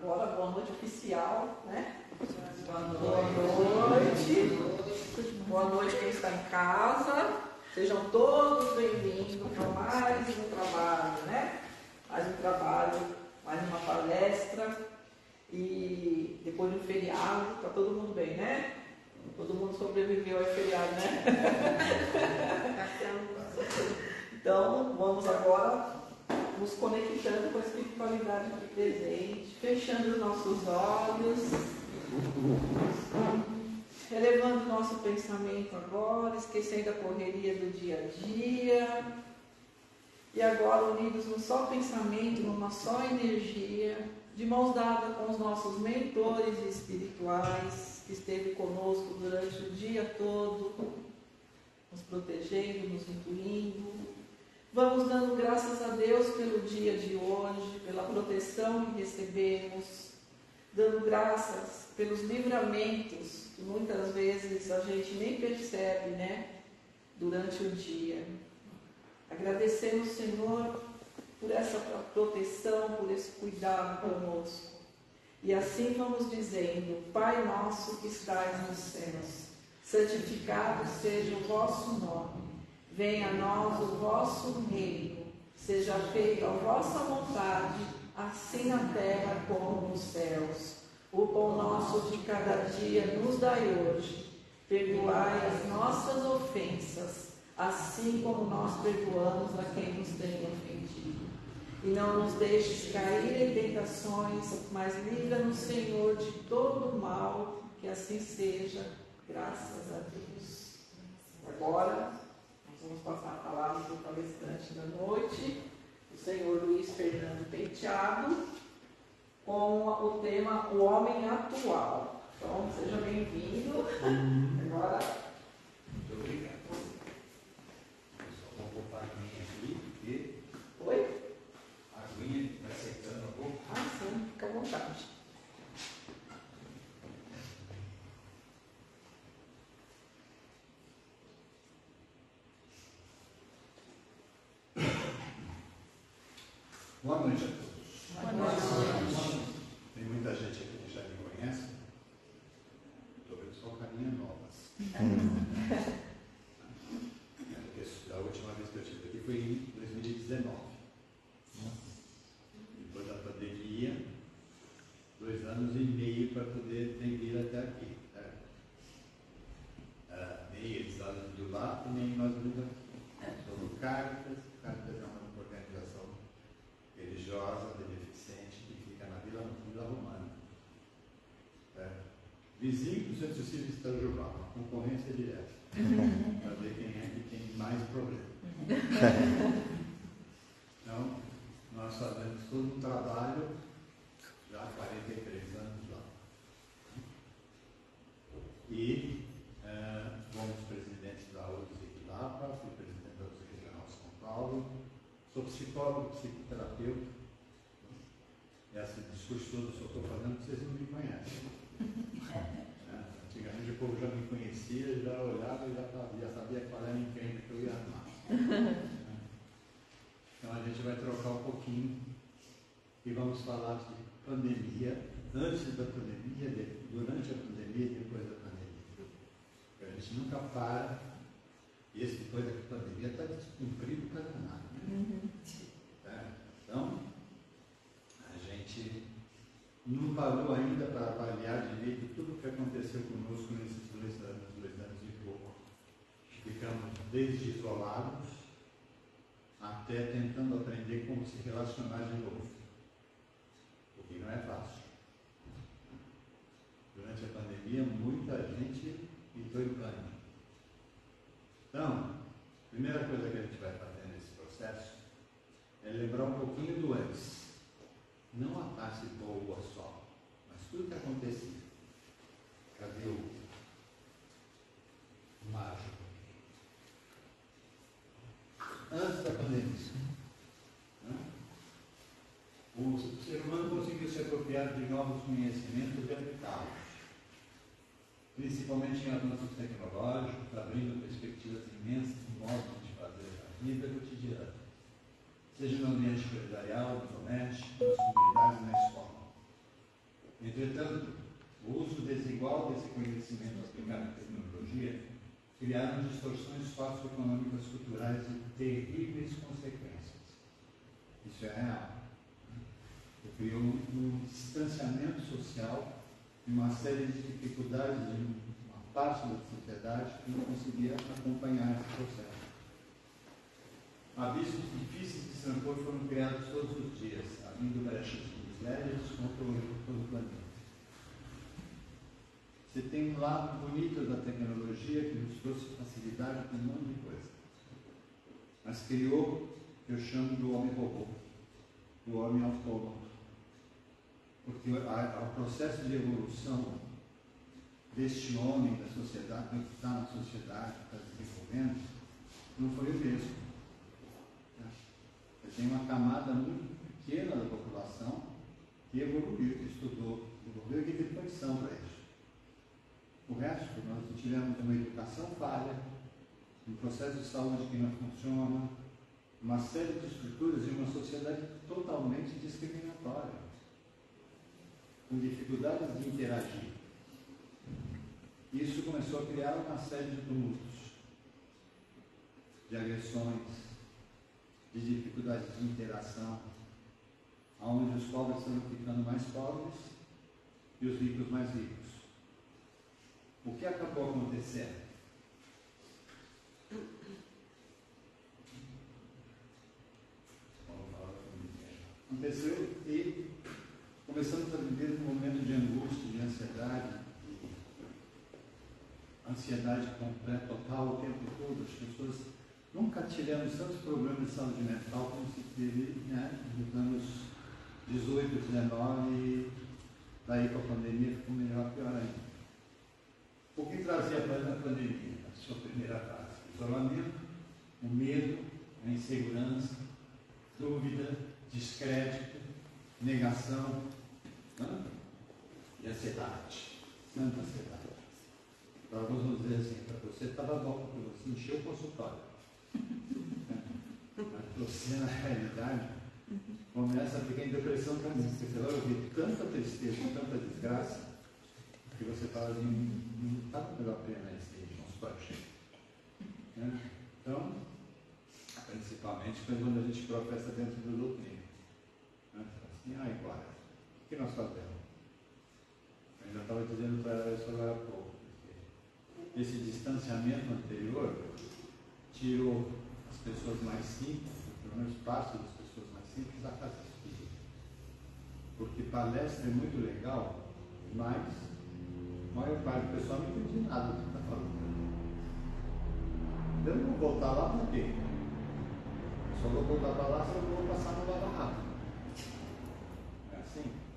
agora boa noite oficial, né? Boa noite. Boa noite quem está em casa. Sejam todos bem-vindos para mais um trabalho, né? Mais um trabalho, mais uma palestra. E depois de um feriado, está todo mundo bem, né? Todo mundo sobreviveu ao feriado, né? Então, vamos agora nos conectando com a espiritualidade aqui presente, fechando os nossos olhos, elevando o nosso pensamento agora, esquecendo a correria do dia a dia, e agora unidos num só pensamento, numa só energia, de mãos dadas com os nossos mentores espirituais, que esteve conosco durante o dia todo, nos protegendo, nos incluindo. Vamos dando graças a Deus pelo dia de hoje, pela proteção que recebemos, dando graças pelos livramentos que muitas vezes a gente nem percebe, né, durante o dia. Agradecemos, Senhor, por essa proteção, por esse cuidado conosco. E assim vamos dizendo: Pai nosso que estais nos céus, santificado seja o vosso nome. Venha a nós o vosso reino, seja feita a vossa vontade, assim na terra como nos céus. O pão nosso de cada dia nos dai hoje. Perdoai as nossas ofensas, assim como nós perdoamos a quem nos tem ofendido. E não nos deixes cair em tentações, mas livra-nos, Senhor, de todo mal, que assim seja, graças a Deus. Agora, vamos passar a palavra para o palestrante da noite, o senhor Luiz Fernando Penteado, com o tema O Homem Atual. Então, seja bem-vindo. Agora. Muito obrigado. Eu só vou ocupar a aguinha aqui, porque Oi? a aguinha está secando a boca. Ah, sim, fica à vontade. Boa noite a todos. Boa noite. Tem muita gente aqui que já me conhece. Estou vendo só carinhas novas. Porque a última vez que eu estive aqui foi em 2019. Depois da pandemia, 2 anos e meio para poder vir até aqui. Nem eles vindo lá e nem nós vindo aqui. Sou do Caritas. Caritas é uma organização religiosa, beneficente, que fica na Vila Romana. Vizinho do Centro Cívico de Itajubá, uma concorrência direta, para ver quem é que tem mais problema. Então, nós fazemos todo um trabalho já há 43 anos lá. E fomos presidentes da USE Equilapa, fui presidente da USE Regional São Paulo. Sou psicólogo, psicoterapeuta. Esse discurso todo eu só estou fazendo porque vocês não me conhecem. Antigamente o povo já me conhecia, já olhava e já sabia qual era a encrenca que eu ia armar. Então a gente vai trocar um pouquinho e vamos falar de pandemia, antes da pandemia, durante a pandemia e depois da pandemia. Porque a gente nunca para. E esse depois da pandemia está descumprido para nada. Então, a gente não parou ainda para avaliar direito tudo o que aconteceu conosco nesses 2 anos e pouco. Ficamos desde isolados até tentando aprender como se relacionar de novo, o que não é fácil. Durante a pandemia, muita gente entrou em pânico. Então, a primeira coisa que a gente vai fazer nesse processo é lembrar um pouquinho do antes. Não a parte boa só, mas tudo que acontecia. Cadê o mágico? Antes da pandemia, o ser humano conseguiu se apropriar de novos conhecimentos e aplicá-los, principalmente em avanços tecnológicos, abrindo perspectivas imensas em modos de fazer a vida cotidiana, seja no ambiente empresarial, doméstico, nas comunidades e na escola. Entretanto, o uso desigual desse conhecimento aplicado à tecnologia criaram distorções socioeconômicas culturais de terríveis consequências. Isso é real. Criou um distanciamento social e uma série de dificuldades de uma parte da sociedade que não conseguia acompanhar esse processo. Abismos difíceis de transpor foram criados todos os dias, abrindo brechas misérias contra o planeta. Você tem um lado bonito da tecnologia que nos trouxe facilidade para um monte de coisa. Mas criou o que eu chamo do homem-robô, do homem autônomo. Porque o processo de evolução deste homem da sociedade, que está na sociedade, que está desenvolvendo, não foi o mesmo. Você tem uma camada muito pequena da população que evoluiu, que estudou, desenvolveu e que teve condição para isso. O resto, nós tivemos uma educação falha, um processo de saúde que não funciona, uma série de estruturas e uma sociedade totalmente discriminatória, com dificuldades de interagir. Isso começou a criar uma série de tumultos, de agressões, de dificuldades de interação, onde os pobres estão ficando mais pobres e os ricos mais ricos. O que acabou acontecendo? Aconteceu e começamos a viver um momento de angústia, de ansiedade completa, total, o tempo todo. As pessoas nunca tivemos tantos problemas de saúde mental como se teve, nos anos 18, 19, e daí com a pandemia ficou melhor, pior ainda. O que trazia a pandemia? A sua primeira fase: isolamento, o medo, a insegurança, dúvida, descrédito, negação, e ansiedade. Tanta ansiedade. Para alguns vão dizer assim: para você estava bom, porque você encheu o consultório. Mas você, na realidade, começa a ficar em depressão também, porque você vai ouvir tanta tristeza, tanta desgraça, que você fala assim: não está valendo a pena esse consultório cheio. Então, principalmente quando a gente professa dentro do doutrina. Assim, agora, o que nós fazemos? Eu ainda estava dizendo para isso agora há pouco. Esse distanciamento anterior tirou as pessoas mais simples, pelo menos parte das pessoas mais simples, da casa espírita. Porque palestra é muito legal, mas a maior parte do pessoal não entende nada do que está falando. Eu não vou voltar lá por quê? Eu só vou voltar para lá se eu vou passar no lava rápido.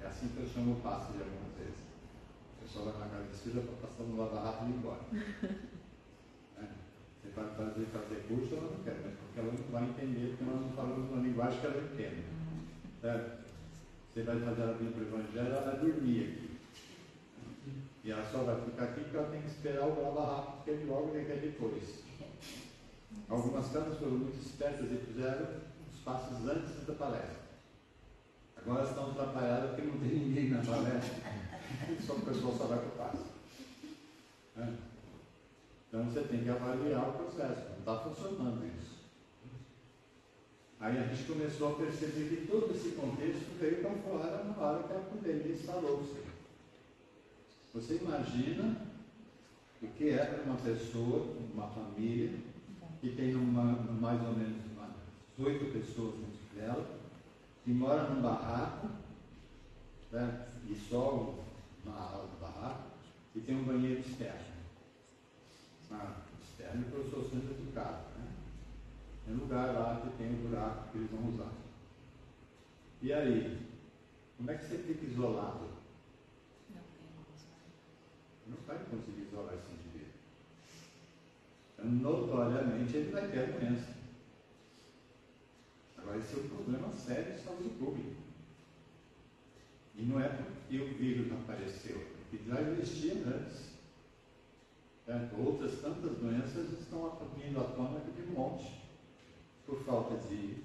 É assim que eu chamo o passe de algumas vezes. O pessoal vai na casa de espírita para passar no lava rápido e ir embora. Você pode fazer curso, ela não quer, mas porque ela não vai entender, porque nós não falamos uma linguagem que ela entende. Você vai fazer ela vir para o Evangelho, ela vai dormir aqui. E ela só vai ficar aqui porque ela tem que esperar o lava rápido, que ele logo quer depois. Algumas casas foram muito espertas e fizeram os passos antes da palestra. Agora estão atrapalhadas porque não tem ninguém na palestra. Só o pessoal só vai para o passo. Então você tem que avaliar o processo. Não está funcionando isso. Aí a gente começou a perceber que todo esse contexto veio para fora na hora que a pandemia instalou-se. Você imagina o que é para uma pessoa, uma família, que tem mais ou menos 8 pessoas dentro dela, que mora num barraco, e só uma ala do barraco, e tem um banheiro externo. Externo para os seus centros do carro. Tem lugar lá que tem um buraco que eles vão usar. E aí, como é que você fica isolado? Não vai conseguir isolar esse indivíduo. Então, notoriamente, ele vai ter a doença. Agora, esse é um problema sério de saúde pública. E não é porque o vírus não apareceu, porque já existia antes. Outras tantas doenças estão vindo à tona aqui de um monte, por falta de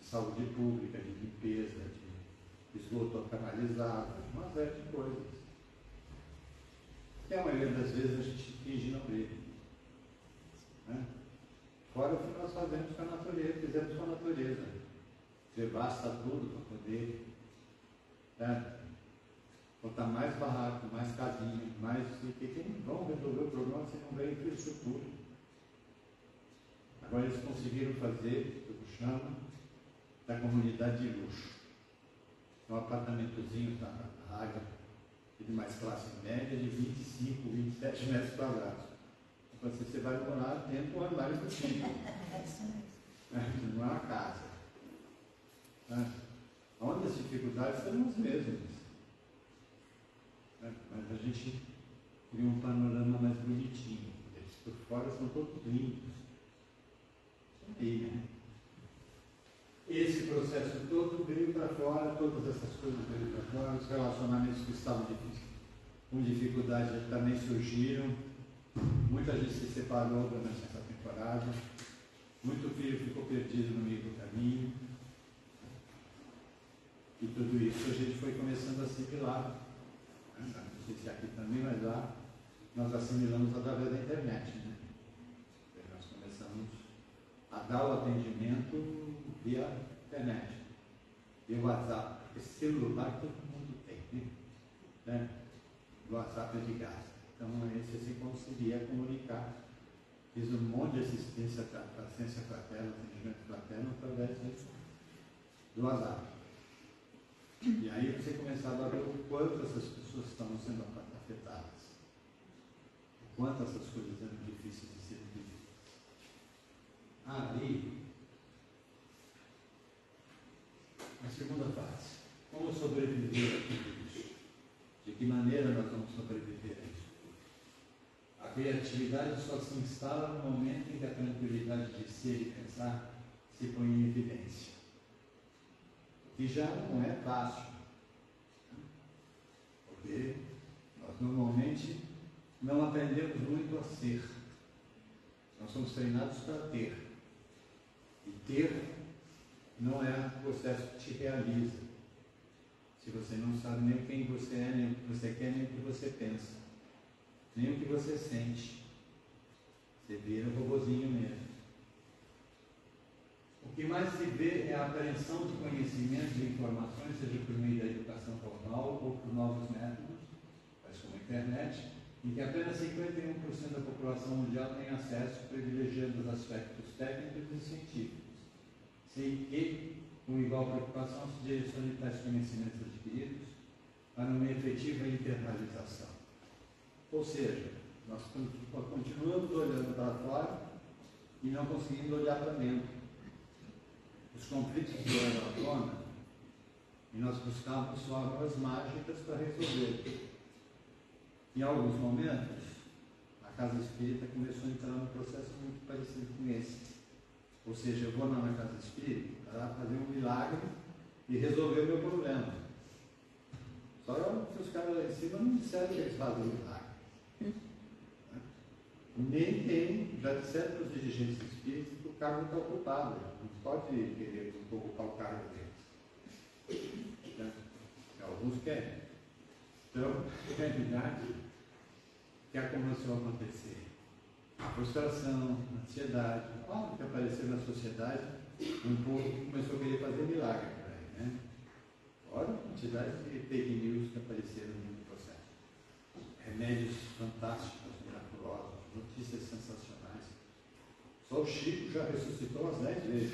saúde pública, de limpeza, esgoto canalizado, uma série de coisas. Que a maioria das vezes a gente finge não ver. Né? Fora o que nós fazemos com a natureza, fizemos com a natureza. Devasta tudo para poder botar mais barraco, mais casinha, mais. Porque quem vão resolver o problema se não vê infraestrutura. Agora eles conseguiram fazer o que chama da comunidade de luxo. Um apartamentozinho na área de mais classe média de 25, 27 metros quadrados. Então você vai morar dentro do armário do cinco. Não é uma casa. Onde as dificuldades são as mesmas. Mas a gente cria um panorama mais bonitinho. Eles por fora são todos limpos. E, né? Esse processo todo veio para fora, todas essas coisas veio para fora, os relacionamentos que estavam com dificuldade também surgiram, muita gente se separou durante essa temporada, muito filho ficou perdido no meio do caminho, e tudo isso a gente foi começando a assimilar, não sei se aqui também, mas lá nós assimilamos através da internet, né? Nós começamos a dar o atendimento via internet, via WhatsApp, porque celular todo mundo tem, né? O WhatsApp é de graça, então esse você conseguia comunicar. Fiz um monte de assistência fraterna, atendimento fraterno através do WhatsApp. E aí você começava a ver o quanto essas pessoas estavam sendo afetadas, o quanto essas coisas eram difíceis de serem vividas. Aí, a segunda fase, como sobreviver a tudo isso? De que maneira nós vamos sobreviver a isso? A criatividade só se instala no momento em que a tranquilidade de ser e pensar se põe em evidência. Que já não é fácil. Porque nós normalmente não aprendemos muito a ser. Nós somos treinados para ter. E ter não é o processo que te realiza. Se você não sabe nem quem você é, nem o que você quer, nem o que você pensa, nem o que você sente, você vira um robozinho mesmo. O que mais se vê é a apreensão de conhecimentos e informações, seja por meio da educação formal ou por novos métodos, tais como a internet, em que apenas 51% da população mundial tem acesso, privilegiando os aspectos técnicos e científicos, sem que, com igual preocupação, se direcione tais conhecimentos adquiridos para uma efetiva internalização. Ou seja, nós continuamos olhando para fora e não conseguindo olhar para dentro. Os conflitos vieram à tona e nós buscávamos fórmulas mágicas para resolver. Em alguns momentos, a casa espírita começou a entrar num processo muito parecido com esse. Ou seja, eu vou na minha casa espírita para fazer um milagre e resolver o meu problema. Só que os caras lá em cima não disseram que eles fazem milagre. Nem tem, já disseram para os dirigentes espíritas que o cargo está ocupado. Não pode querer ocupar o cargo deles. Alguns querem. Então, é realidade, o que começou a acontecer? A frustração, a ansiedade, algo que apareceu na sociedade, um povo começou a querer fazer milagre por aí, né? Olha a quantidade de fake news que apareceram no processo. Remédios fantásticos, miraculosos, notícias sensacionais. Só o Chico já ressuscitou umas 10 vezes.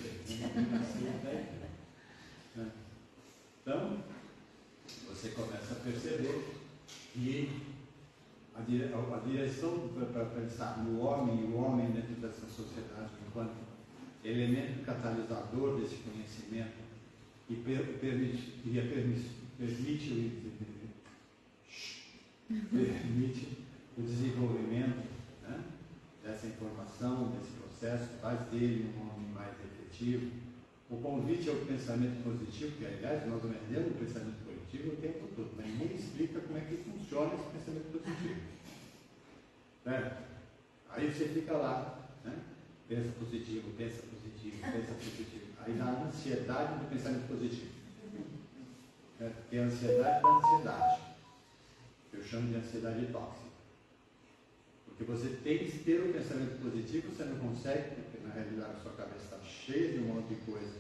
Então, você começa a perceber que a direção para pensar no homem e o homem dentro dessa sociedade enquanto elemento catalisador desse conhecimento que permite o desenvolvimento, né, dessa informação, desse processo, faz dele um homem mais efetivo. O convite ao pensamento positivo, que aliás nós vendemos o pensamento positivo o tempo todo, mas ninguém explica como é que funciona esse pensamento positivo. Aí você fica lá, né? Pensa positivo, pensa positivo, pensa positivo. Aí dá a ansiedade do pensamento positivo. Tem a ansiedade da ansiedade. Eu chamo de ansiedade tóxica. Porque você tem que ter o pensamento positivo, você não consegue, porque na realidade a sua cabeça está cheia de um monte de coisa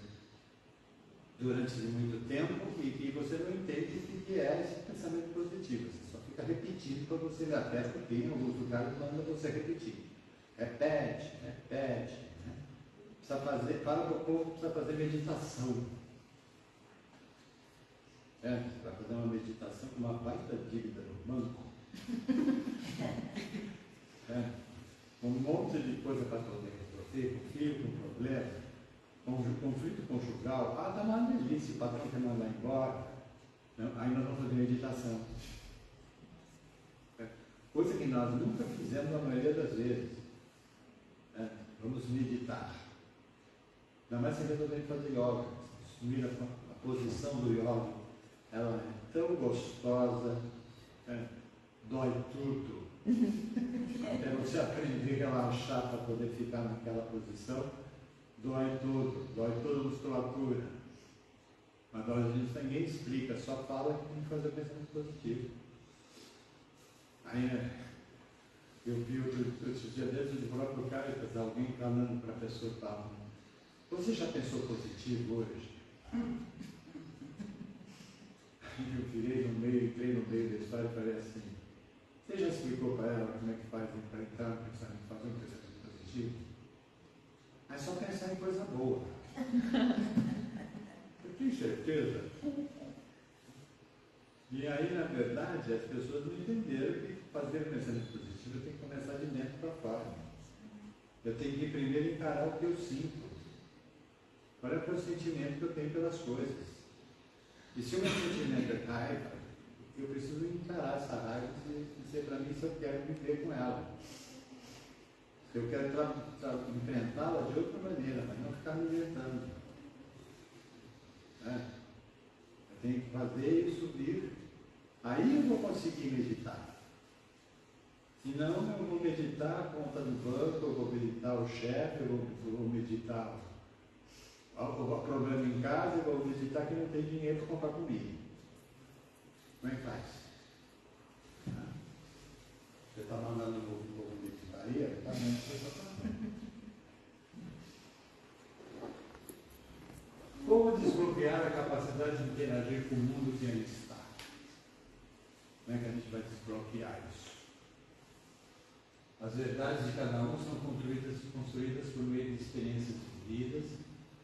durante muito tempo e que você não entende o que é esse pensamento positivo. Você só fica repetindo para você ver, até porque em alguns lugares manda você repetir. Repete, repete. Né? Precisa fazer, para o povo, precisa fazer meditação. Para fazer uma meditação com uma baita dívida no banco. Um monte de coisa para poder resolver, com filho, com problema, conflito conjugal. Tá uma delícia, o patrão quer mandar embora. Não, aí nós vamos fazer meditação. Coisa que nós nunca fizemos na maioria das vezes. Vamos meditar. Ainda mais se resolver fazer yoga. Assumir a posição do yoga. Ela é tão gostosa, dói tudo. Até você aprender a relaxar para poder ficar naquela posição, dói tudo, dói toda a musculatura. Mas ninguém explica, só fala que tem que fazer pensamento positivo. Aí eu vi outro dia dentro do próprio cara, alguém falando para a pessoa, você já pensou positivo hoje? Eu virei no meio, entrei no meio da história e falei assim, você já explicou para ela como é que faz para entrar no pensamento, fazer um pensamento positivo? É só pensar em coisa boa. Eu tenho certeza. E aí, na verdade, as pessoas não entenderam que fazer um pensamento positivo tem que começar de dentro para fora. Eu tenho que primeiro encarar o que eu sinto. Qual é o sentimento que eu tenho pelas coisas? E se o meu sentimento é raiva, eu preciso encarar essa raiva e dizer para mim se eu quero viver com ela. Eu quero enfrentá-la de outra maneira, mas não ficar me inventando. Eu tenho que fazer e subir. Aí eu vou conseguir meditar. Senão eu vou meditar a conta do banco, eu vou meditar o chefe, eu vou meditar o problema em casa, eu vou meditar que não tem dinheiro para comprar comida. Como é que faz? Você está mandando o povo meditaria? Está bem, você está fazendo. Como desbloquear a capacidade de interagir com o mundo que ele está? Como é que a gente vai desbloquear isso? As verdades de cada um são construídas por meio de experiências vividas.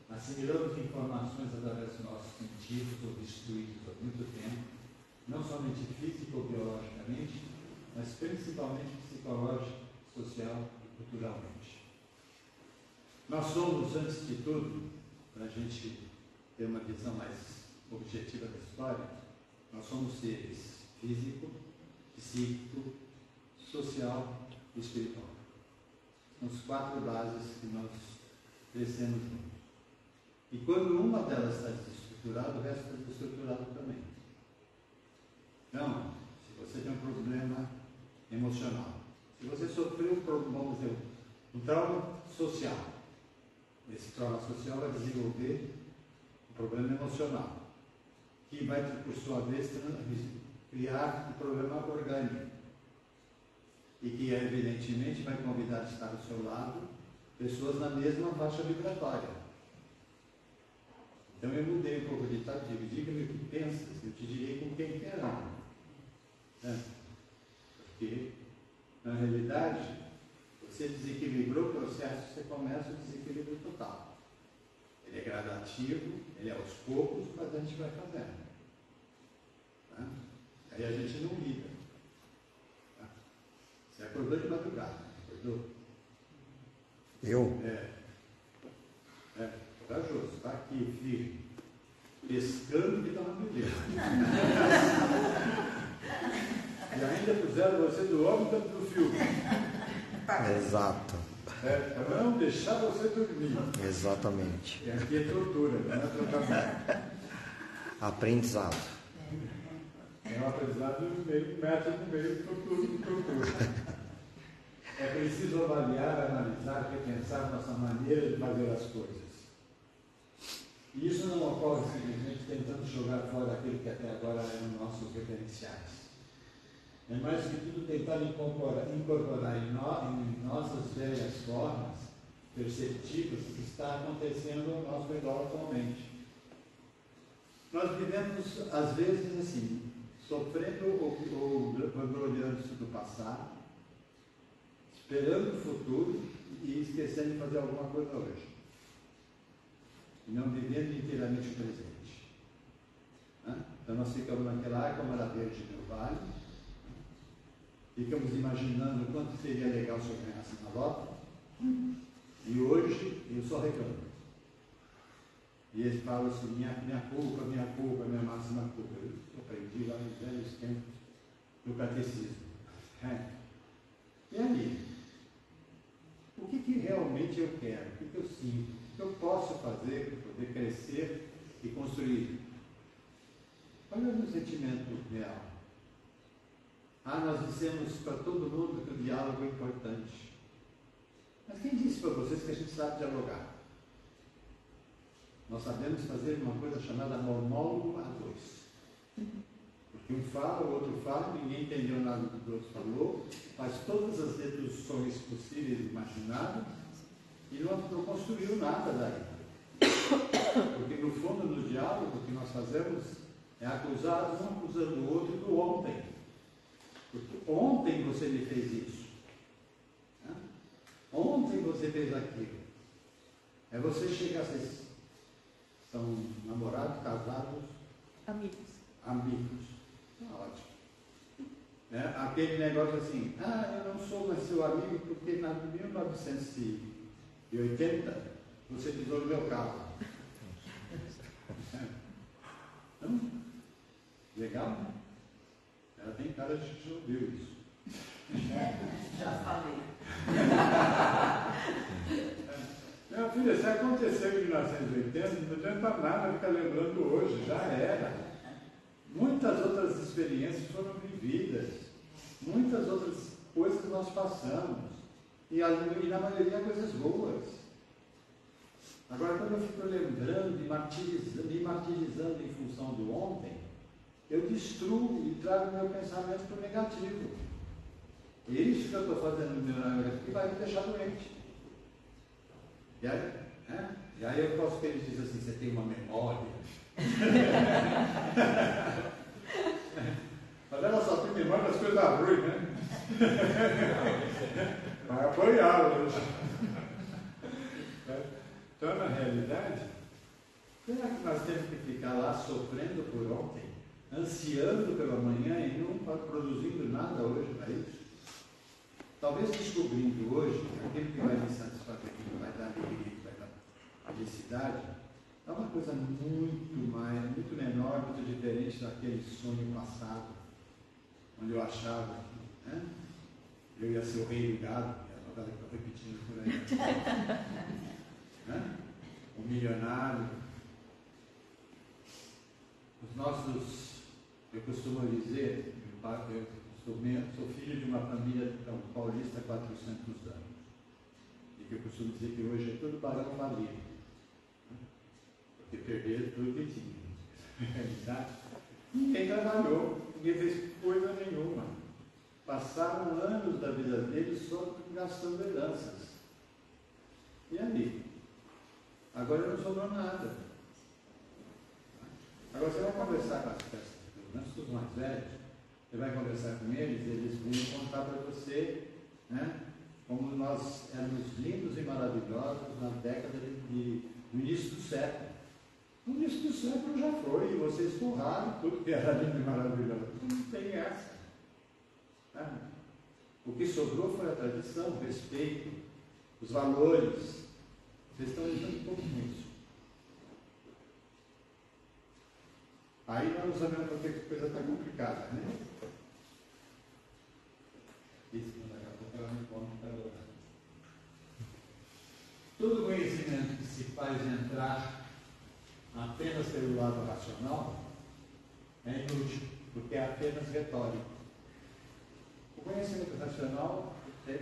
Assimilamos informações através dos nossos sentidos obstruídos há muito tempo, não somente física ou biologicamente, mas principalmente psicológica, social e culturalmente. Nós somos, antes de tudo, para a gente ter uma visão mais objetiva da história, nós somos seres físico, psíquico, social e espiritual. São as 4 bases que nós crescemos juntos. E quando uma delas está desestruturada, o resto está desestruturado também. Então, se você tem um problema emocional, se você sofreu, vamos dizer, um trauma social, esse trauma social vai desenvolver um problema emocional, que vai, por sua vez, criar um problema orgânico, e que, evidentemente, vai convidar a estar ao seu lado pessoas na mesma faixa vibratória. Então eu mudei um pouco de ditado, diga-me o que pensas, eu te direi com quem quer. Porque, na realidade, você desequilibrou o processo, você começa o desequilíbrio total. Ele é gradativo, ele é aos poucos, mas a gente vai fazendo. Aí a gente não liga. Você acordou de madrugada, acordou? Eu? Corajoso, está aqui, firme, pescando que está na beleza. E ainda puseram você do óbito do filme. Exato. Para não deixar você dormir. Exatamente. E aqui é tortura, não é tratamento. Aprendizado. É um aprendizado meio método, meio tortura. É preciso avaliar, analisar, repensar nossa maneira de fazer as coisas. E isso não ocorre simplesmente tentando jogar fora aquilo que até agora eram nossos referenciais. É mais que tudo tentar incorporar em nossas velhas formas perceptivas o que está acontecendo ao nosso redor atualmente. Nós vivemos, às vezes, assim, sofrendo ou gloriando-se do passado, esperando o futuro e esquecendo de fazer alguma coisa hoje. E não vivendo inteiramente o presente. Então nós ficamos naquela Câmara Verde do Vale, ficamos imaginando o quanto seria legal se eu ganhasse na loto, e hoje eu só reclamo. E eles falam assim, minha culpa, minha máxima culpa. Eu aprendi lá nos velhos tempos do catecismo. E aí? O que realmente eu quero? O que eu sinto? O que eu posso fazer para poder crescer e construir? Olha o meu sentimento real. Nós dissemos para todo mundo que o diálogo é importante. Mas quem disse para vocês que a gente sabe dialogar? Nós sabemos fazer uma coisa chamada monólogo a dois. Porque um fala, o outro fala, ninguém entendeu nada do que o outro falou, faz todas as deduções possíveis e imagináveis e não construiu nada daí. Porque no fundo, no diálogo, o que nós fazemos é acusar um acusando o outro do ontem. Porque ontem você me fez isso. Ontem você fez aquilo. É você chegar, vocês são namorados, casados? Amigos. Ótimo. Aquele negócio assim, eu não sou mais seu amigo porque em 1980 você pisou no meu carro. Então, legal, né? Ela tem cara de que já ouviu isso. Já falei. Minha filha, se aconteceu em 1980, não adianta nada ficar lembrando hoje, já era. Muitas outras experiências foram vividas, muitas outras coisas nós passamos, e na maioria coisas boas. Agora, quando eu fico lembrando e me martirizando em função do ontem, eu destruo e trago meu pensamento para o negativo. E é isso que eu estou fazendo no meu negócio, que vai me deixar doente. E aí eu posso que ele diz assim, você tem uma memória. Mas ela só tem memória das coisas ruins, né? Vai apoiar hoje. Então, na realidade, será que nós temos que ficar lá sofrendo por ontem, ansiando pelo amanhã e não produzindo nada hoje para isso? Talvez descobrindo hoje aquilo que vai me satisfazer, que vai dar alegria, que vai dar felicidade, é uma coisa muito menor, muito diferente daquele sonho passado, onde eu achava que eu ia ser o rei do gado, que é a novela que eu estou repetindo por aí. O milionário. Eu costumo dizer, eu sou filho de uma família paulista há 400 anos. E que eu costumo dizer que hoje é tudo barão falido. Porque perderam tudo que tinha. Ninguém trabalhou, ninguém fez coisa nenhuma. Passaram anos da vida deles só gastando heranças. E aí? Agora não sobrou nada. Agora você vai conversar com as pessoas, os mais velhos, você vai conversar com eles e eles vão contar para você, como nós éramos lindos e maravilhosos na década do início do século. No início do século já foi, e vocês torraram tudo que era lindo e maravilhoso. Não tem essa. O que sobrou foi a tradição, o respeito, os valores. Vocês estão lidando um pouco com isso. Aí nós sabemos porque a coisa está complicada, né? Isso, daqui a pouco ela me conta que está adorando. Todo conhecimento que se faz entrar apenas pelo lado racional é inútil, porque é apenas retórico. O conhecimento racional é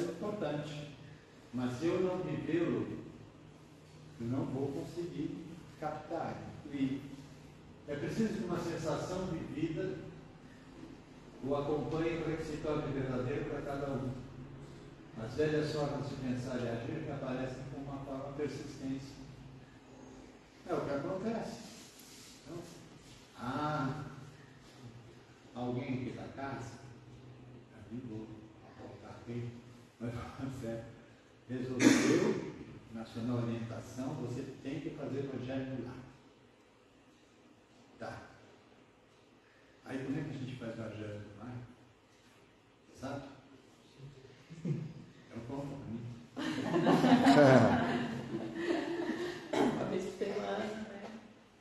importante, mas se eu não vivê-lo, eu não vou conseguir captar, incluir. É preciso que uma sensação de vida o acompanhe para que se torne verdadeiro para cada um. As velhas formas de pensar e agir que aparecem com uma forma persistente. É o que acontece. Então, alguém aqui da casa, vou voltar aqui, mas resolveu, na sua orientação, você tem que fazer o evangelho no lar. Tá. Aí como é que a gente faz o evangelho no lar? Sabe? Eu conto para mim. Uma vez por semana, né?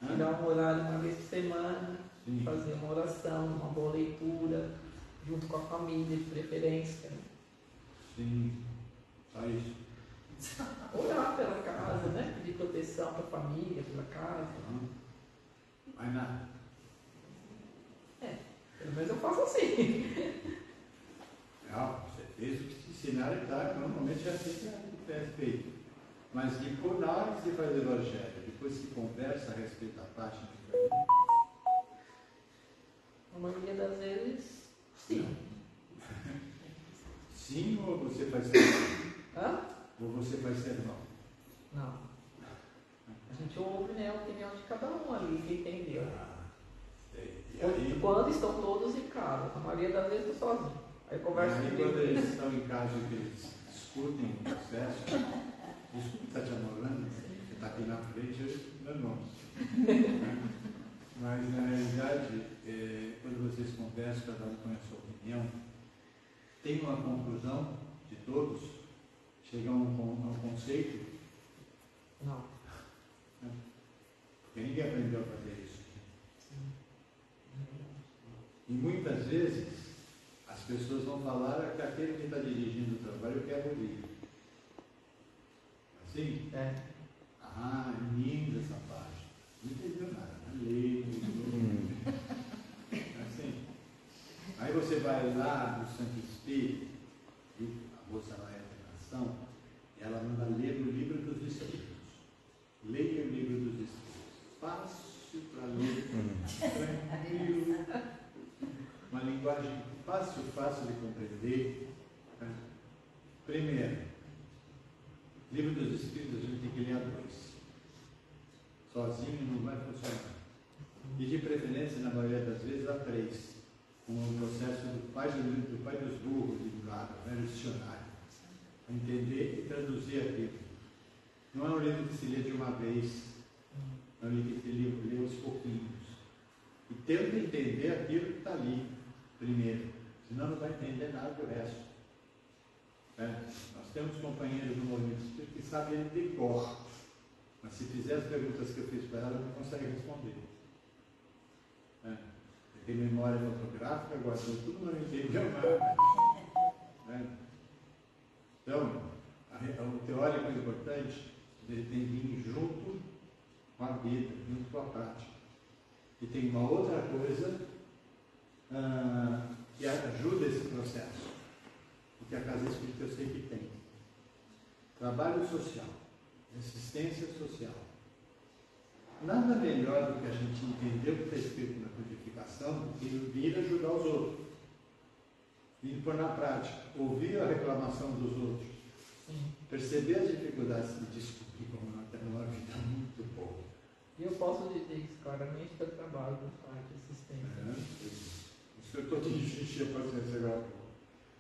Tirar um horário uma vez por semana, fazer uma oração, uma boa leitura, junto com a família, de preferência. Sim, só isso. Orar pela casa, né? Pedir proteção para a família, pela casa. Mais nada. Pelo menos eu faço assim. Não, você fez o que te ensinaram e tá, normalmente é assim que é feito. Mas depois, na hora que você faz o evangelho, depois se conversa a respeito da parte de família. A maioria das vezes, sim. Sim, ou você faz sermão? Ou você faz sermão? Não. A gente ouve, né, a opinião de cada um ali, que entendeu. E aí, quando estão todos em casa, a maioria das vezes estou sozinho. Aí conversa quando comigo. eles estão em casa e que eles discutem o processo, desculpa estar te amolando, você está aqui na frente, eu não. Mas na realidade, quando vocês conversam, cada um com a sua opinião, tem uma conclusão de todos, chegam a um conceito. Não. Porque ninguém aprendeu a fazer isso. E muitas vezes as pessoas vão falar que aquele que está dirigindo o trabalho eu quero ouvir. Assim? Linda essa página. Não entendeu nada. Lei, assim. Aí você vai lá no Santo Espírito, a moça lá é a nação, e ela manda ler o livro dos Espíritos. Leia o livro dos Espíritos. Fácil para ler, tranquilo, uma linguagem fácil de compreender. Primeiro, livro dos Espíritos a gente tem que ler a dois. Sozinho não vai funcionar. E de preferência, na maioria das vezes, a três. Com o processo do pai dos burros de lado, o dicionário. Entender e traduzir aquilo. Não é um livro que se lê de uma vez, é um livro que se lê aos pouquinhos. E tenta entender aquilo que está ali, primeiro, senão não vai entender nada do resto. Nós temos companheiros do movimento espírita que sabem ele de cor, mas se fizer as perguntas que eu fiz para ela, não consegue responder. Tem memória fotográfica, guardou tudo, não entendeu nada. Então, o teórico é importante, ele tem que vir junto com a vida, junto com a prática. E tem uma outra coisa que ajuda esse processo, porque a Casa Espírita eu sei que tem. Trabalho social, assistência social. Nada melhor do que a gente entender o que está escrito na codificação do que vir ajudar os outros. Vir pôr na prática, ouvir a reclamação dos outros, perceber as dificuldades e descobrir como nós temos uma vida muito boa. E eu posso dizer isso claramente que eu trabalho com parte de assistência. Isso que eu estou te enchendo a paciência agora.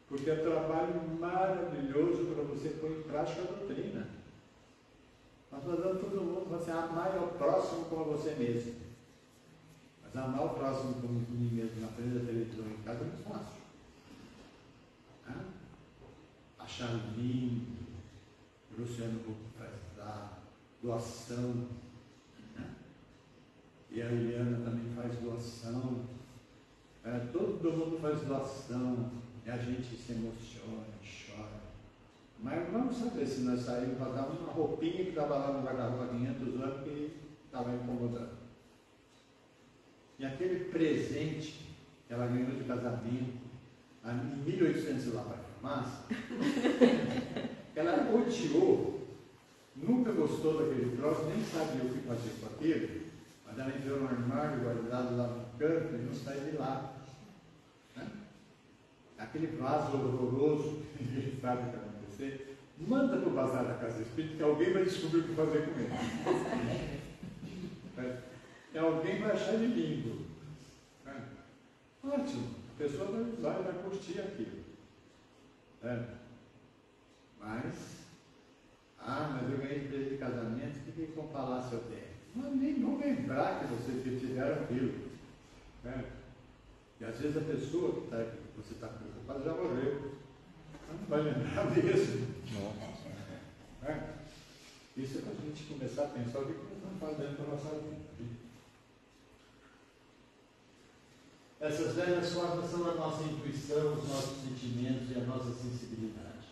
Porque é trabalho maravilhoso para você pôr em prática a doutrina. Nós mandamos todo mundo, você amar o próximo como a você mesmo. Mas amar o próximo como a mim mesmo na frente da televisão em casa é muito fácil. Achar lindo, o Luciano Huck faz dar, doação. E a Eliana também faz doação. Todo mundo faz doação. E a gente se emociona, chora. Mas vamos saber se nós saímos para dar uma roupinha que estava lá no guarda-roupa há 500 anos que estava incomodando. E aquele presente que ela ganhou de casamento, em 1800 lá para a farmácia, ela odiou nunca gostou daquele troço, nem sabia o que fazer com aquilo, mas ela enfiou no armário, guardado lá no canto, e não sai de lá. Né? Aquele vaso horroroso, que ninguém sabe o que vai acontecer, manda para o bazar da Casa Espírita, que alguém vai descobrir o que fazer com ele. E alguém vai achar ele lindo. Né? Ótimo, a pessoa vai usar e vai curtir aquilo. Mas eu ganhei de presente de casamento, o que eles vão falar se eu tenho? Mas nem vão lembrar que vocês tiveram aquilo. E às vezes a pessoa que você está preocupado já morreu. Não vai lembrar mesmo. Isso é para a gente começar a pensar o que nós estamos fazendo para a nossa vida. Essas velhas formas são a nossa intuição, os nossos sentimentos e a nossa sensibilidade.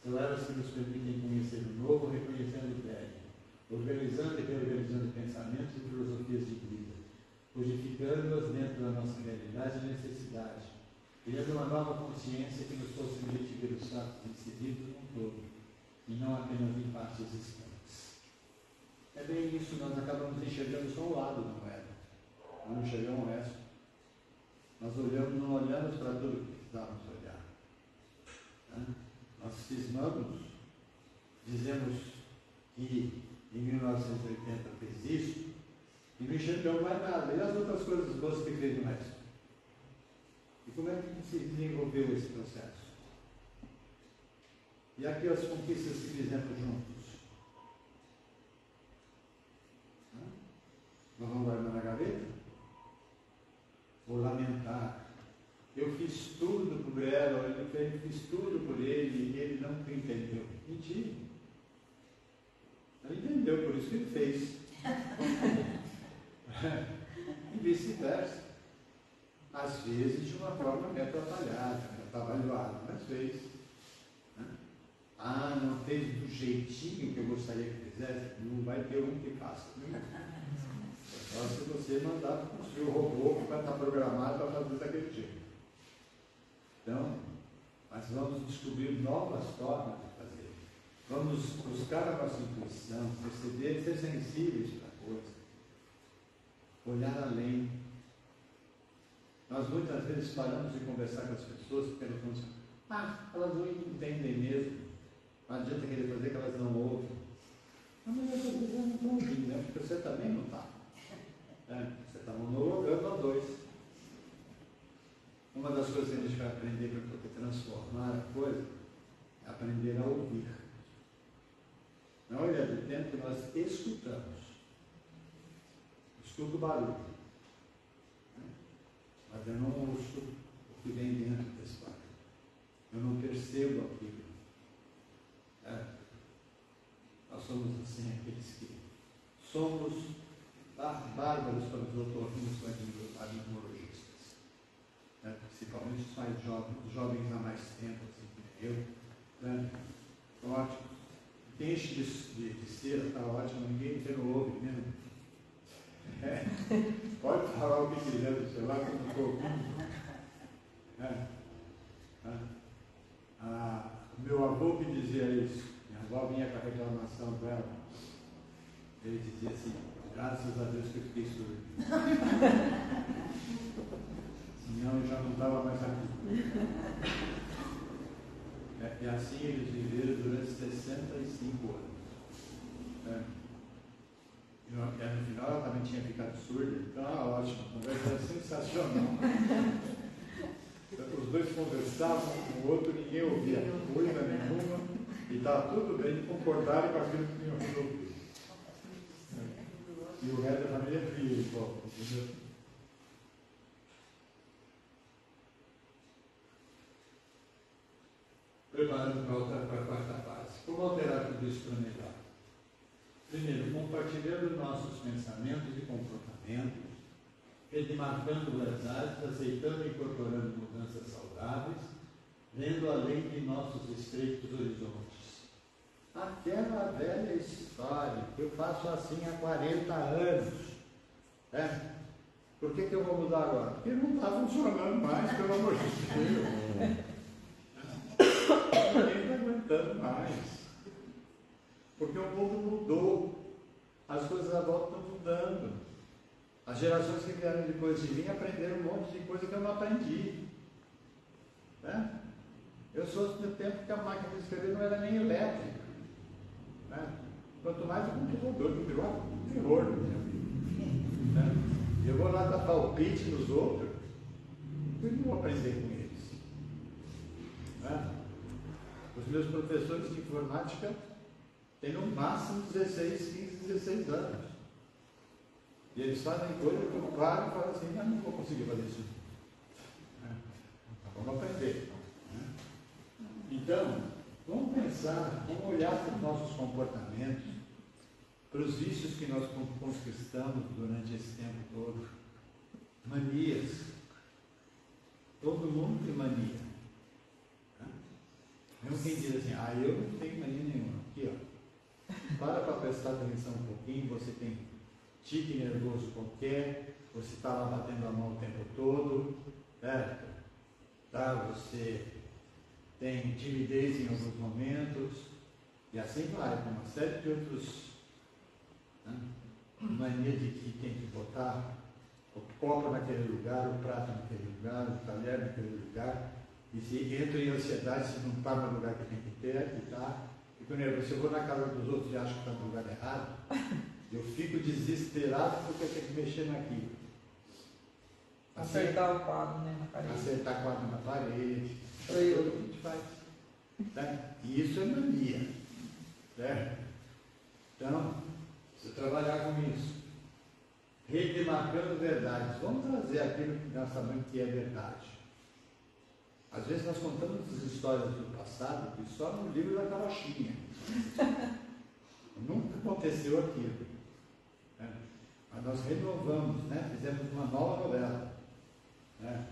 São elas que nos permitem conhecer o novo, reconhecendo o velho, organizando e reorganizando pensamentos e filosofias de vida, codificando-as dentro da nossa realidade e necessidade, criando uma nova consciência que nos possibilite ver os fatos inseridos num todo, e não apenas em partes distantes. É bem isso, nós acabamos enxergando só um lado da moeda, nós não enxergamos o resto. Nós não olhamos para tudo que precisávamos olhar. Nós cismamos, dizemos que em 1980 fez isso, e não enxergamos mais nada. E as outras coisas boas que fez no resto? E como é que se desenvolveu esse processo? E aqui as conquistas que fizemos juntos? Nós vamos guardar na gaveta? Ou lamentar? Eu fiz tudo por ela, eu fiz tudo por ele, e ele não entendeu. Mentira. Ele entendeu, por isso que ele fez. E vice-versa. Às vezes de uma forma meio atrapalhada, atabalhoada, mas fez. Não fez do jeitinho que eu gostaria que fizesse, não vai ter um que faça. Só se você mandar para construir o robô que vai estar programado para fazer daquele jeito. Então, nós vamos descobrir novas formas de fazer. Vamos buscar a nossa intuição, perceber, ser sensíveis para a coisa. Olhar além. Nós muitas vezes paramos de conversar com as pessoas e perguntamos elas não entendem mesmo. Não adianta querer fazer que elas não ouvem. Não, mas às vezes elas não estão ouvindo, né? Porque você também não está. Você está monologando a dois. Uma das coisas que a gente vai aprender para poder transformar a coisa é aprender a ouvir. Na maioria do tempo nós escutamos. Escuto o barulho. Mas eu não ouço o que vem dentro desse barulho. Eu não percebo aquilo. Nós somos assim aqueles que somos bárbaros para os otorrinolaringologistas, principalmente os mais jovens, os jovens há mais tempo, assim que eu. Ótimo. Quem enche de cera está ótimo, ninguém ouve mesmo. Pode falar o que quiser do celular, que eu não estou ouvindo. Meu avô que dizia isso, minha avó vinha com a reclamação dela, ele dizia assim: graças a Deus que eu fiquei surdo. Senão eu já não estava mais aqui. E assim eles viveram durante 65 anos. E no final ela também tinha ficado surda. Então, ótimo, a conversa era sensacional. Os dois conversavam com o outro, ninguém ouvia coisa nenhuma, e estava tudo bem, concordaram com aquilo que tinham resolvido. E o resto da família é fria, entendeu? Preparando para a quarta fase. Como alterar tudo isso para melhor? Primeiro, compartilhando nossos pensamentos e comportamentos, redemarcando as áreas, aceitando e incorporando mudanças saudáveis, vendo além de nossos estreitos horizontes. Aquela velha história, eu faço assim há 40 anos. Por que eu vou mudar agora? Porque não está funcionando mais, pelo amor de Deus. Ninguém está aguentando mais. Porque o mundo mudou, as coisas à volta estão mudando. As gerações que vieram depois de mim aprenderam um monte de coisa que eu não aprendi. Né? Eu sou do tempo que a máquina de escrever não era nem elétrica. Né? Quanto mais o computador, que virou um terror no meu vida. Né? Eu vou lá dar palpite nos outros, eu não vou aprender com eles. Né? Os meus professores de informática têm no máximo 16, 15, 16 anos. E eles fazem coisas que eu paro e falo assim, mas não vou conseguir fazer isso. Vamos aprender. Então, vamos pensar, vamos olhar para os nossos comportamentos, para os vícios que nós conquistamos durante esse tempo todo. Manias. Todo mundo tem mania. Mesmo quem diz assim, eu não tenho mania nenhuma. Aqui, ó. Para prestar atenção um pouquinho, você tem tique nervoso qualquer, você está lá batendo a mão o tempo todo, certo? Tá? Você tem timidez em alguns momentos, e assim vai, com uma série de outros, né? Mania de que tem que botar o copo naquele lugar, o prato naquele lugar, o talher naquele lugar, e se entra em ansiedade, se não está no lugar que tem que ter, aqui está. Fico nervoso, se eu vou na casa dos outros e acho que está no lugar errado, eu fico desesperado porque eu tenho que mexer naquilo. Acertar o quadro, né, na parede. Acertar o quadro na parede. Sou eu. Tudo que a gente faz. Né? E isso é mania. Certo? Então, se eu trabalhar com isso, redemarcando verdades, vamos trazer aquilo que nós sabemos que é verdade. Às vezes nós contamos as histórias do passado que só no livro da carochinha. Nunca aconteceu aquilo. Né? Mas nós renovamos, né? Fizemos uma nova novela. Né?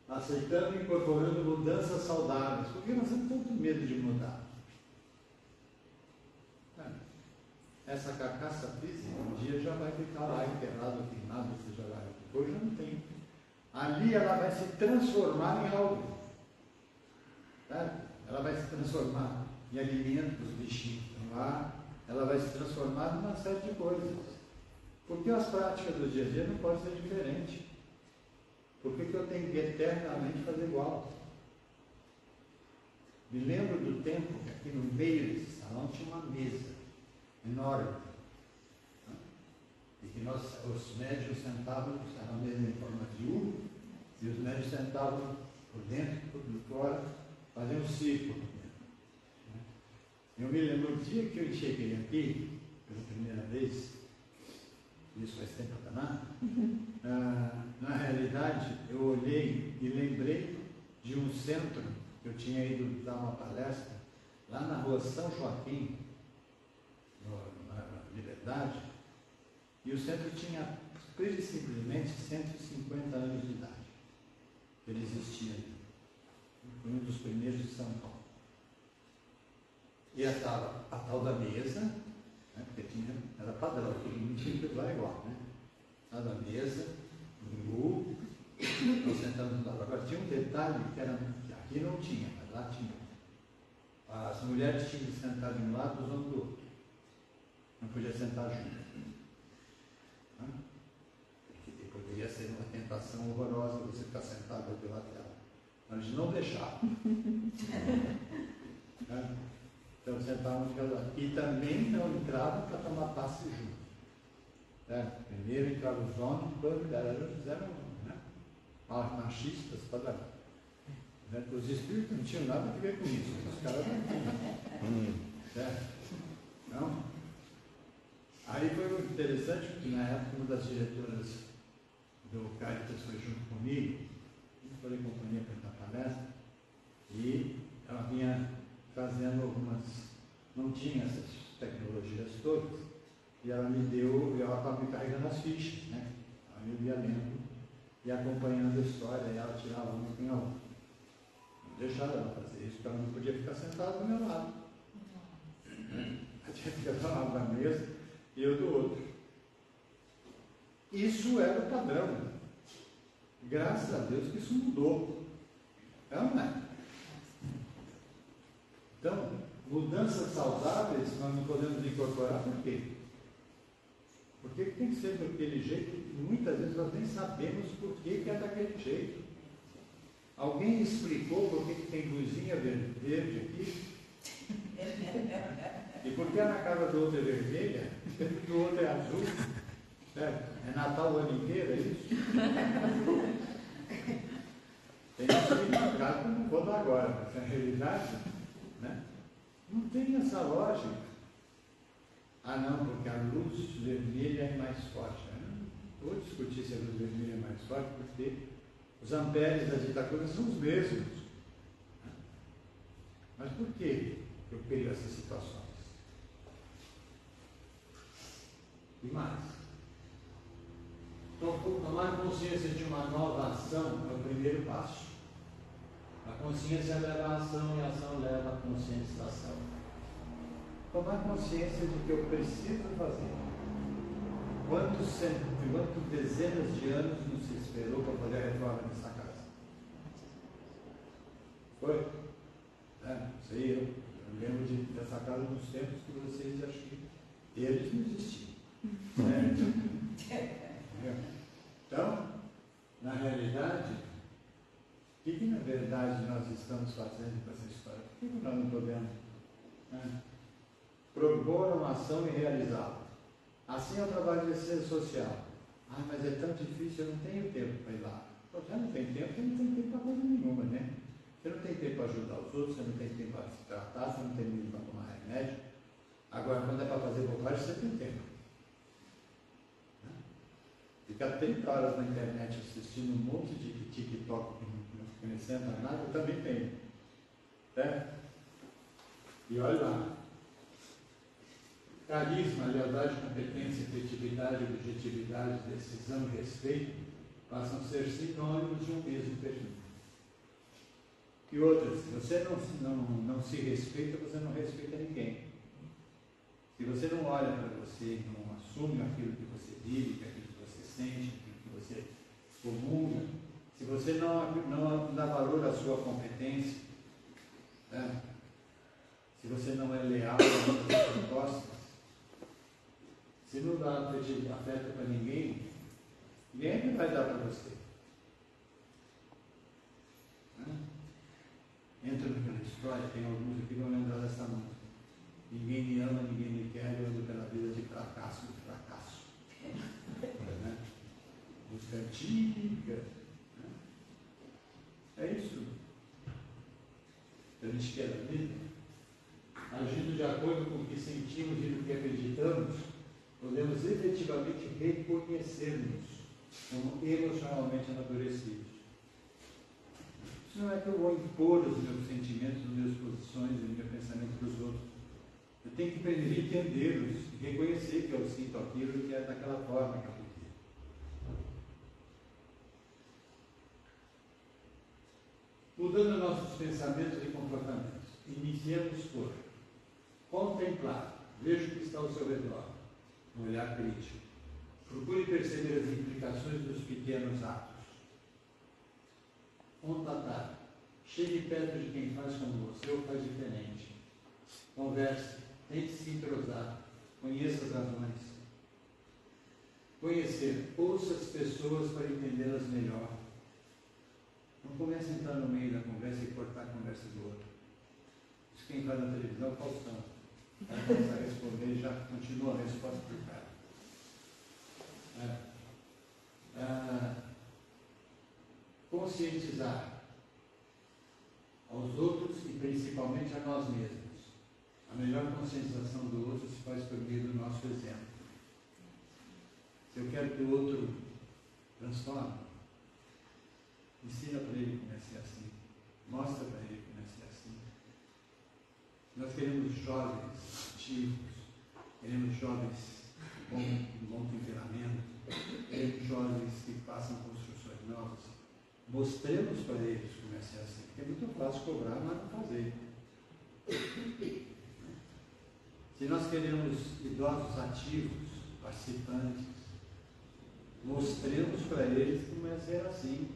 Aceitando e incorporando mudanças saudáveis. Porque nós temos tanto medo de mudar. Essa carcaça física, um dia já vai ficar lá enterrado, queimado, seja lá. Depois já não tem. Ali ela vai se transformar em algo. Tá? Ela vai se transformar em alimento dos bichinhos que estão lá. Ela vai se transformar em uma série de coisas. Porque as práticas do dia a dia não podem ser diferentes. Por que eu tenho que eternamente fazer igual? Me lembro do tempo que aqui no meio desse salão tinha uma mesa enorme. E que nós, os médios sentavam, era uma mesa em forma de U, e os médios sentavam por dentro, por fora, faziam um círculo. Eu me lembro o dia que eu cheguei aqui, pela primeira vez, isso faz tempo danado, na realidade eu olhei e lembrei de um centro que eu tinha ido dar uma palestra, lá na rua São Joaquim, na Liberdade, e o centro tinha simplesmente 150 anos de idade. Ele existia ali. Foi um dos primeiros de São Paulo. E estava a tal da mesa, né, porque era padrão, todo mundo tinha que lá igual, né? A da mesa, no nós sentamos lá. Agora tinha um detalhe que aqui não tinha, mas lá tinha. As mulheres tinham que sentar de um lado, os homens do outro. Não podia sentar junto. Porque poderia ser uma tentação horrorosa você ficar sentado do lateral. Mas eles não deixavam. Então sentavam de cada. E também não entravam para tomar passe junto. Primeiro entravam os homens, depois eles eram machistas para dar. Os espíritos não tinham nada a ver com isso. Os caras não tinham. Certo? Não? Aí foi muito interessante, porque na época uma das diretoras do Caritas foi junto comigo, eu falei companhia para dar palestra, e ela vinha fazendo algumas, não tinha essas tecnologias todas, e ela me deu, e ela estava me carregando as fichas, né? Aí eu ia lendo e acompanhando a história, e ela tirava uma e outra. Não deixava ela fazer isso, porque ela não podia ficar sentada do meu lado. Ela tinha que ficar lá na mesa e eu do outro. Isso era o padrão. Graças a Deus que isso mudou. É ou não é? Então, mudanças saudáveis nós não podemos incorporar, por quê? Porque tem que ser daquele jeito que muitas vezes nós nem sabemos por que é daquele jeito. Alguém explicou por que tem luzinha verde aqui? E por que na casa do outro é vermelha? E do outro é azul? É Natal o ano inteiro, é isso? Tem um significado que eu não vou dar agora, mas na realidade, né? Não tem essa lógica. Ah não, porque a luz vermelha é mais forte. Eu vou discutir se a luz vermelha é mais forte, porque os amperes da ditacura são os mesmos. Mas por que eu pego essas situações? E mais? Então, tomar consciência de uma nova ação é o primeiro passo. A consciência leva a ação e a ação leva a conscientização. Tomar consciência de que eu preciso fazer. Quantas dezenas de anos não se esperou para fazer a reforma dessa casa? Foi? Sei eu. Eu lembro dessa casa nos tempos que vocês acham que eles não existiam. Então, na realidade, o que na verdade nós estamos fazendo com essa história? Por que nós não podemos propor uma ação e realizá-la? Assim é o trabalho de assistência social. Ah, mas é tão difícil, eu não tenho tempo para ir lá. Já não tem tempo, você não tem tempo para coisa nenhuma, né? Você não tem tempo para ajudar os outros, você não tem tempo para se tratar, você não tem tempo para tomar remédio. Agora, quando é para fazer bobagem, você tem tempo. Ficar 30 horas na internet assistindo um monte de TikTok que não acrescenta nada, eu também tenho. E olha lá. Carisma, lealdade, competência, criatividade, objetividade, decisão e respeito passam a ser sinônimos de um mesmo perfil. E outras, se você não se respeita, você não respeita ninguém. Se você não olha para você e não assume aquilo que você vive, aquilo que você sente, aquilo que você comunga, se você não dá valor à sua competência, se você não é leal às suas propostas, se não dá afeto para ninguém, ninguém é que vai dar para você. Entra naquela história, tem alguns aqui que vão lembrar dessa música. Ninguém me ama, ninguém me quer, eu ando pela vida de fracasso em fracasso. Música antiga. É isso. A gente quer a vida. Agindo de acordo com o que sentimos e no que acreditamos, podemos efetivamente reconhecer-nos como emocionalmente amadurecidos. Isso não é que eu vou impor os meus sentimentos, as minhas posições e o meu pensamento para os outros. Eu tenho que primeiro entendê-los e reconhecer que eu sinto aquilo que é daquela forma que eu vivo. Mudando nossos pensamentos e comportamentos, iniciamos por contemplar, veja o que está ao seu redor, um olhar crítico. Procure perceber as implicações dos pequenos atos. Contatar. Chegue perto de quem faz como você ou faz diferente. Converse. Tente se entrosar. Conheça as razões. Conhecer. Ouça as pessoas para entendê-las melhor. Não comece a entrar no meio da conversa e cortar a conversa do outro. Isso quem faz na televisão é o Faustão. Ela começa a responder e já continua a resposta para o cara. Conscientizar aos outros e principalmente a nós mesmos. A melhor conscientização do outro se faz por meio do nosso exemplo. Se eu quero que o outro transforme, ensina para ele como é ser assim. Mostra para ele como é ser assim. Nós queremos jovens ativos, queremos jovens com bom temperamento, queremos jovens que façam construções novas. Mostremos para eles como é ser assim, porque é muito fácil cobrar, mas não fazer. Se nós queremos idosos ativos, participantes, mostremos para eles como é ser assim.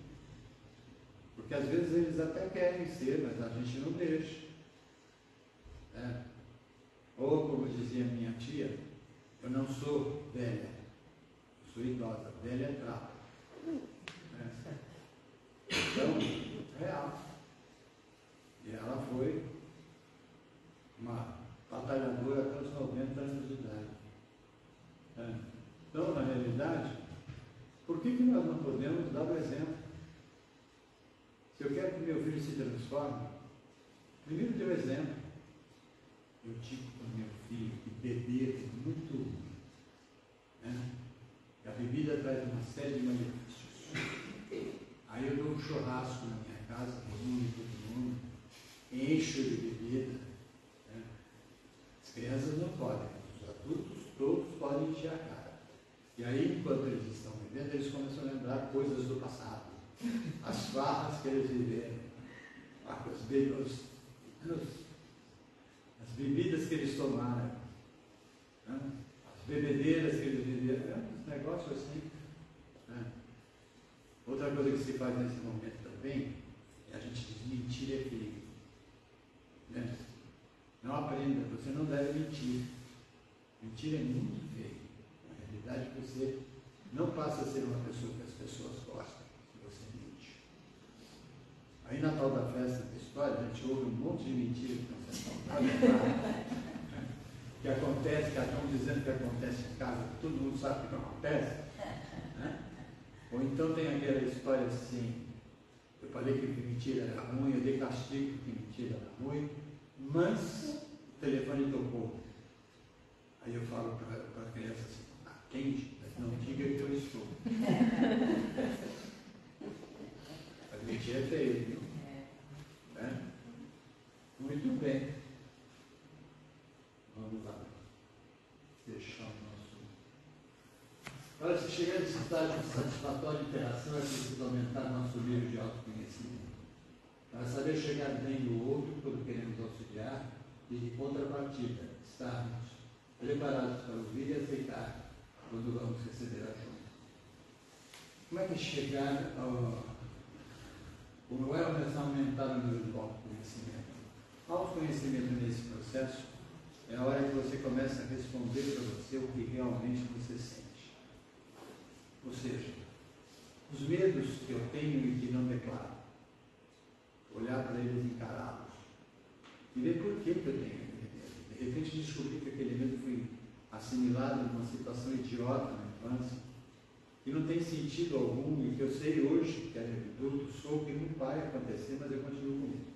Porque às vezes eles até querem ser, mas a gente não deixa. Né? Ou, como dizia minha tia, eu não sou velha, eu sou idosa, velha é trapo. Né? Então, real. E ela foi uma batalhadora até os 90 anos de idade. Né? Então, na realidade, por que nós não podemos dar o exemplo? Se eu quero que meu filho se transforme, primeiro dê o exemplo. Eu digo para o meu filho que beber é muito ruim. Né? E a bebida traz uma série de malefícios. Aí eu dou um churrasco na minha casa, reúno todo mundo, encho de bebida. Né? As crianças não podem, os adultos todos podem encher a cara. E aí, enquanto eles estão bebendo, eles começam a lembrar coisas do passado. As farras que eles viveram, as bebidas que eles tomaram, né? As bebedeiras que eles viveram, uns negócios assim. Né? Outra coisa que se faz nesse momento também é a gente diz: mentir é feio. Né? Não aprenda, você não deve mentir. Mentir é muito feio. Na realidade, você não passa a ser uma pessoa que as pessoas gostam. Aí na tal da festa da história, a gente ouve um monte de mentiras que não são contadas, que acontece, que estão dizendo que acontece em casa, que todo mundo sabe que não acontece. Né? Ou então tem aquela história assim: eu falei que mentira era ruim, eu dei castigo que mentira era ruim, mas o telefone tocou. Aí eu falo para a criança assim: atende, mas não diga que eu estou. A mentira é feio, viu? Né? Muito bem. Vamos lá. Fechar o nosso. Para se chegar nesse estágio de satisfatória interação, é preciso aumentar nosso nível de autoconhecimento. Para saber chegar bem no outro quando queremos auxiliar e, de contrapartida, estarmos preparados para ouvir e aceitar quando vamos receber ajuda. Como é que chegar ao. Como é começar a aumentar o nível do autoconhecimento? Autoconhecimento nesse processo é a hora que você começa a responder para você o que realmente você sente. Ou seja, os medos que eu tenho e que não declaro, olhar para eles e encará-los e ver por que eu tenho aquele medo. De repente descobrir que aquele medo foi assimilado numa situação idiota na infância, que não tem sentido algum e que eu sei hoje, que é adulto, sou, que não vai acontecer, mas eu continuo com ele.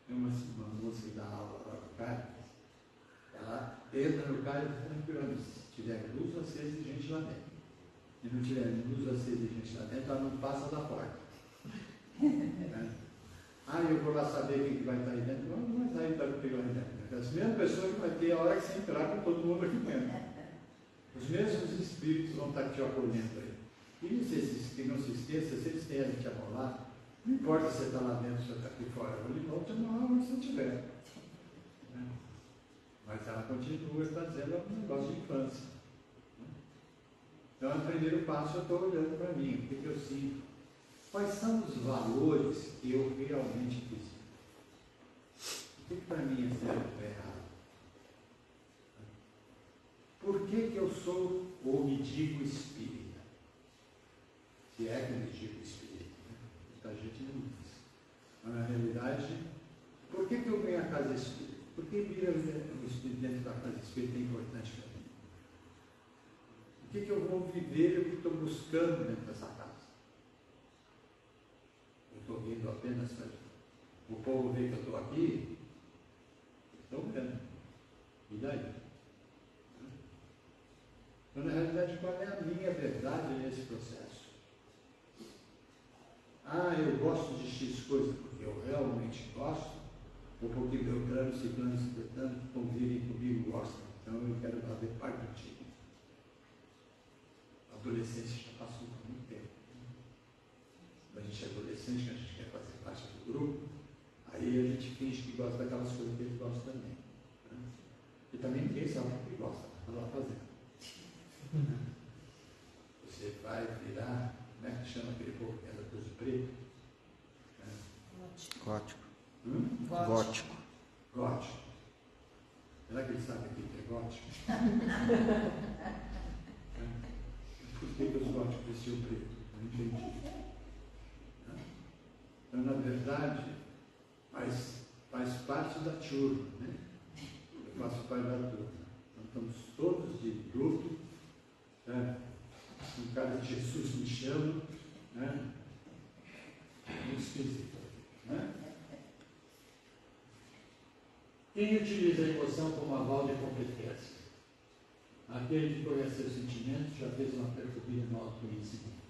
Tem uma moça que dá aula para o cara, ela entra no carro e diz: tranquilo, se tiver luz acesa e gente lá dentro. Se não tiver luz acesa e gente lá dentro, ela não passa da porta. Eu vou lá saber quem que vai estar aí dentro. Não vai sair comigo lá dentro. É a mesma pessoa que vai ter a hora que você entrar com todo mundo aqui dentro. Os mesmos espíritos vão estar te acolhendo aí. E que não se esqueça, se eles querem te amolar, não importa se você está lá dentro ou se você está aqui fora, eles vão te amolar onde você estiver. Mas ela continua trazendo um negócio de infância. Então, o primeiro passo, eu estou olhando para mim, o que eu sinto. Quais são os valores que eu realmente preciso? O que para mim é certo ou errado? Por que eu sou ou me digo espírita? Se é que eu me digo espírita, né? Muita gente não diz. Mas na realidade, por que eu venho à casa espírita? Por que vir o espírito dentro da casa espírita é importante para mim? O que eu vou viver e o que estou buscando dentro dessa casa? Eu estou vindo apenas para o povo ver que eu estou aqui? Estão vendo. E daí? Então, na realidade, qual é a minha verdade nesse processo? Eu gosto de X coisa porque eu realmente gosto, ou porque Beltrano, Ciclano, Ciclano convivem comigo e gostam. Então eu quero fazer parte do time. A adolescência já passou por muito tempo. Quando a gente é adolescente, que a gente quer fazer parte do grupo, aí a gente finge que gosta daquelas coisas que eles gostam também. Né? E também ninguém sabe o que gosta, está lá fazendo. Você vai virar, como é que chama aquele povo que é da cruz preta? Ótimo. Gótico. Gótico. Será que ele sabe o que é gótico? Por que os góticos vestiam preto? Não entendi. Então, na verdade, faz parte da turma, né? Eu faço parte da turma. Então, estamos todos de luto, né? Um cara de Jesus me chama, né? Muito esquisito, né? Quem utiliza a emoção como aval de competência? Aquele que conhece seus sentimentos já fez uma perfobia no autoconhecimento.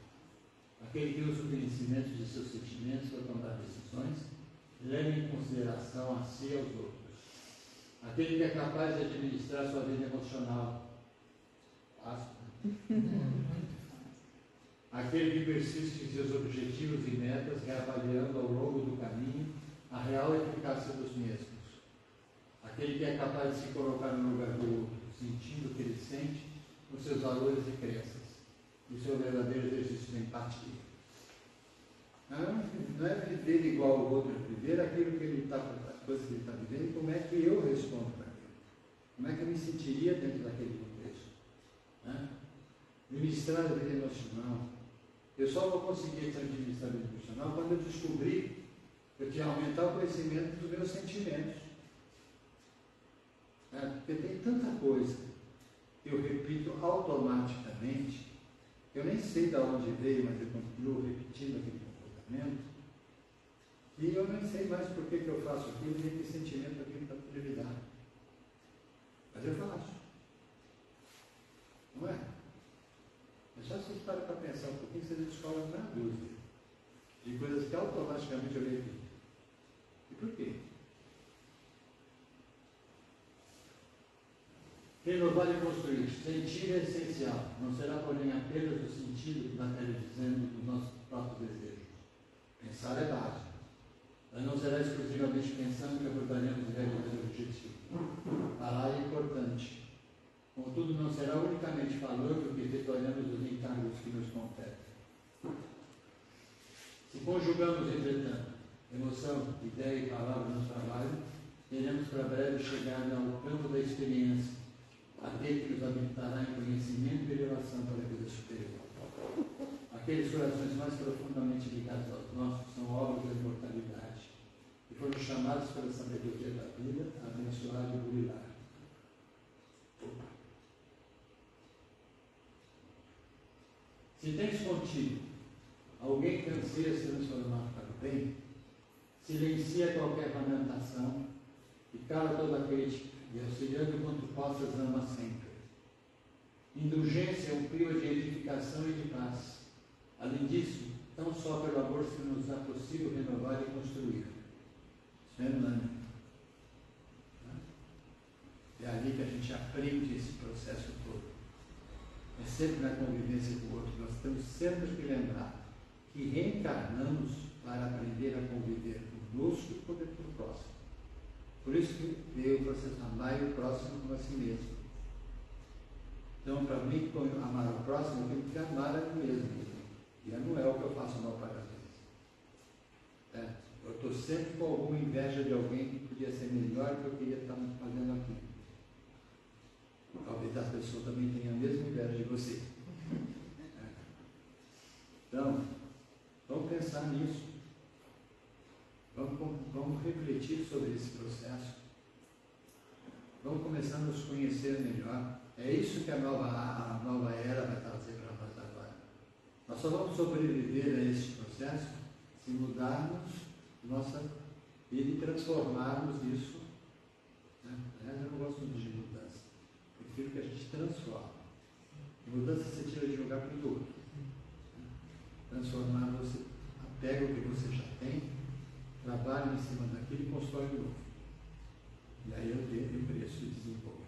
Aquele que usa o conhecimento de seus sentimentos para tomar decisões e leva em consideração a si e aos outros. Aquele que é capaz de administrar sua vida emocional. Aquele que persiste em seus objetivos e metas, reavaliando ao longo do caminho a real eficácia dos mesmos. Aquele que é capaz de se colocar no lugar do outro, sentindo o que ele sente, com seus valores e crenças, e seu verdadeiro exercício de empatia. Não é viver igual ao outro, é viver aquilo que ele está, a coisa que ele está vivendo, e como é que eu respondo para aquilo. Como é que eu me sentiria dentro daquele contexto. Administrar a vida emocional. Eu só vou conseguir administrar a vida emocional quando eu descobrir que eu tinha que aumentar o conhecimento dos meus sentimentos. Porque tem tanta coisa que eu repito automaticamente, eu nem sei de onde veio, mas eu continuo repetindo aquele comportamento, e eu nem sei mais por que eu faço aquilo, nem que sentimento aquilo está por lidar. Mas eu faço. Não é? É só vocês parem para pensar um pouquinho, vocês descobrem uma dúzia de coisas que automaticamente eu repito. E por quê? Renovar e construir. Sentir é essencial. Não será, porém, apenas o sentido que está dizendo dos nossos próprios desejos. Pensar é básico. Mas não será exclusivamente pensando que abordaremos o verdadeiro objetivo. Falar é importante. Contudo, não será unicamente falando que efetuaremos os encargos que nos competem. Se conjugamos, entretanto, emoção, ideia e palavra no trabalho, teremos para breve chegar ao campo da experiência, aquele que nos habilitará em conhecimento e elevação para a vida superior. Aqueles corações mais profundamente ligados aos nossos são obras da imortalidade, e foram chamados pela sabedoria da vida a abençoar e burilar. Se tens contigo alguém que anseia se transformar para o bem, silencia qualquer lamentação e cala toda crítica, e auxiliando quanto possas, ama sempre. Indulgência é um clima de edificação e de paz. Além disso, tão só pelo amor se nos é possível renovar e construir. Isso é unânime. É ali que a gente aprende esse processo todo. É sempre na convivência com o outro. Nós temos sempre que lembrar que reencarnamos para aprender a conviver conosco e com o próximo. Por isso que veio o processo amar o próximo como a si mesmo. Então, para mim, amar o próximo, eu tenho que amar a mim mesmo. E não é o que eu faço a maior parte das vezes. Eu estou sempre com alguma inveja de alguém que podia ser melhor do que eu queria estar fazendo aqui. Talvez a pessoa também tenha a mesma inveja de você. Então, vamos pensar nisso. Vamos refletir sobre esse processo. Vamos começar a nos conhecer melhor. É isso que a nova era vai trazer para nós agora. Nós só vamos sobreviver a este processo se mudarmos nossa vida e transformarmos isso. Aliás, eu não gosto muito de mudança. Eu prefiro que a gente transforme. Mudança você tira de um lugar para o outro. Transformar, você pega o que você já tem, trabalha em cima daquilo e constrói de novo. E aí eu tenho o preço e desenvolvo.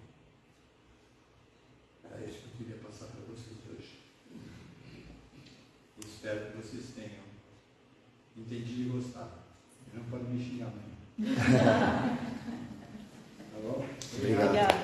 É isso que eu queria passar para vocês hoje. Eu espero que vocês tenham entendido e gostado. Não pode me xingar amanhã. Tá bom? Obrigado.